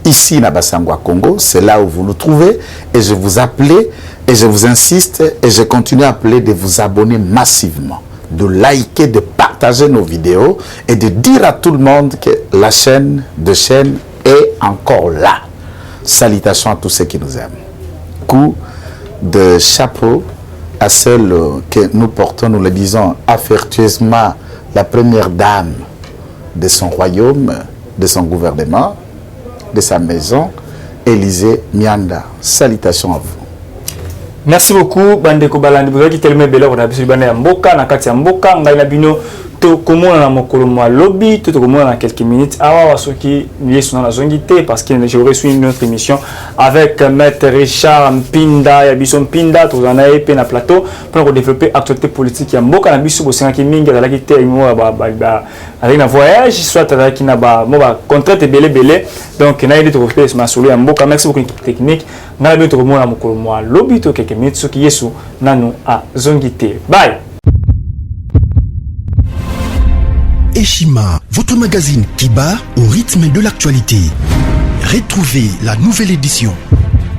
ici, à Bassangwa Congo, c'est là où vous nous trouvez, et je vous appelle, et je vous insiste, et je continue à appeler de vous abonner massivement, de liker, de partager nos vidéos, et de dire à tout le monde que la chaîne de chaîne est encore là. Salutations à tous ceux qui nous aiment. Coup de chapeau à celle que nous portons, nous le disons affectueusement, la première dame de son royaume, de son gouvernement, de sa maison, Élisée Mianda. Salutations à vous. Merci beaucoup, Bandeko Balandi. Vous avez tellement belle, on a besoin de Mboka, Nakati Mboka, Ngainabino, to comment on a mokolo moi lobby, tout comment dans quelques minutes. Alors, ceux qui liés sont dans la zone parce que j'ai reçu une autre émission avec Maître Richard Mpinda, Yabison Mpinda, tout en a na plateau pour développer l'actualité politique. Il y a Mboka na biso bosenga ki mingi dans la qui était avec un voyage, soit avec une contrainte belé. Donc, il y a des trophées sur ma solo ya Mboka. Merci beaucoup l'équipe technique. On a bientôt comment on a mokolo moi lobby, tout quelques minutes. Ceux qui y sont nanu à zone. Bye. Eshima, votre magazine qui bat au rythme de l'actualité. Retrouvez la nouvelle édition.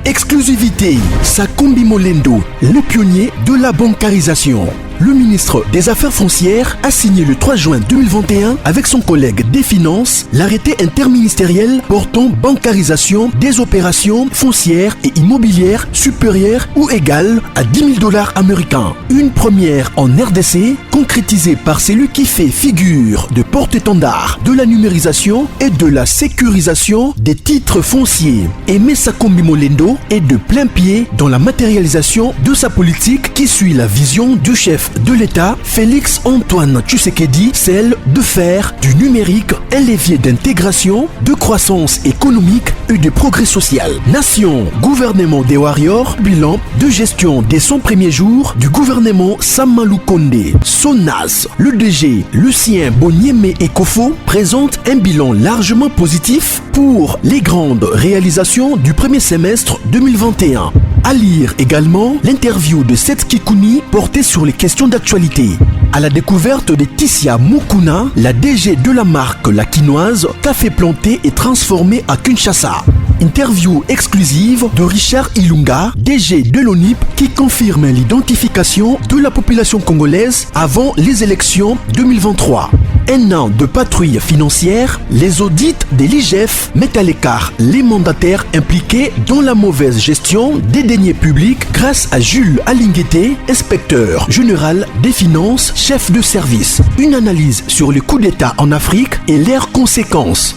Exclusivité, Sakombi Molendo, le pionnier de la bancarisation. Le ministre des Affaires foncières a signé le 3 juin 2021 avec son collègue des Finances l'arrêté interministériel portant bancarisation des opérations foncières et immobilières supérieures ou égales à 10 000 $ américains. Une première en RDC concrétisée par celui qui fait figure de porte-étendard de la numérisation et de la sécurisation des titres fonciers. Aimé Sakombi Molendo est de plein pied dans la matérialisation de sa politique qui suit la vision du chef de l'État, Félix Antoine Tshisekedi, celle de faire du numérique un levier d'intégration, de croissance économique et de progrès social. Nation, gouvernement des warriors, bilan de gestion des 100 premiers jours du gouvernement Samalou Kondé. SONAS, le DG Lucien Boniemé Ekofo présente un bilan largement positif pour les grandes réalisations du premier semestre 2021. À lire également l'interview de Seth Kikouni portée sur les questions d'actualité. À la découverte de Tissia Mukuna, la DG de la marque La Quinoise, café planté et transformé à Kinshasa. Interview exclusive de Richard Ilunga, DG de l'ONIP, qui confirme l'identification de la population congolaise avant les élections 2023. Un an de patrouille financière, les audits de l'IGF mettent à l'écart les mandataires impliqués dans la mauvaise gestion des deniers publics grâce à Jules Alinguete, inspecteur général des finances, chef de service. Une analyse sur les coups d'État en Afrique et leurs conséquences.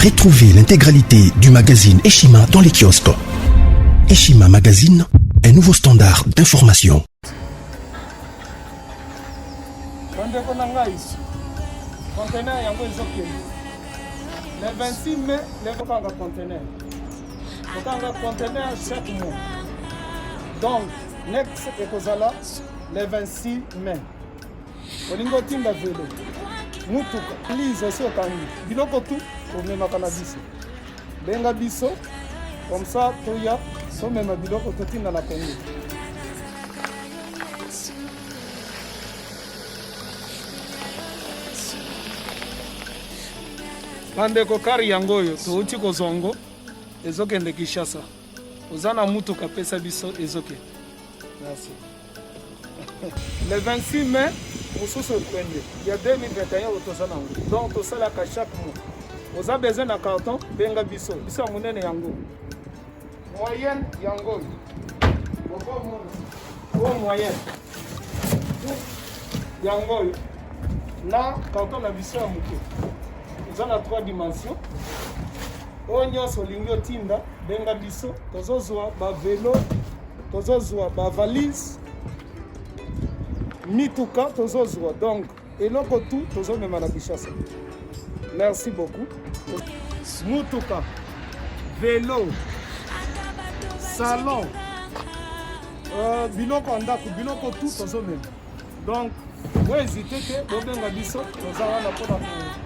Retrouvez l'intégralité du magazine Eshima dans les kiosques. Eshima Magazine, un nouveau standard d'information. Le 26 mai, le conteneur. Le conteneur chaque mois. Donc, next ekozala le 26 mai. Olingo tinda velo. Mutuka. Please, aussi au Kangi. Biloko tout, on met ma cannabis. Benga biso, comme ça, toya, so même biloko tout tinda na Congo. Bandeko kari yango oyo touti kozongo ezokende Kinshasa. Ozana mutuka pesa biso ezoke. Merci. Le 26 mai, mosusu ekwende. Il y a 2021 otosana. Donc tosala ka chaque mois. Oza besoin na carton benga biso. Biso munene yango. Moyenne yango. Bon moyenne. Yango. Na carton na biso ya muke. Nous avons 3 dimensions. Onyo solingo tinda benga biso tozozwa ba vélo, tozozwa ba valise, mituka tozozwa. Donc eloko tout tozomema na Kinshasa. Merci beaucoup. Mutuka, vélo, salon, biloko ndako, biloko tout tozomema. Donc vous hésitez que bobenga biso tozala na pona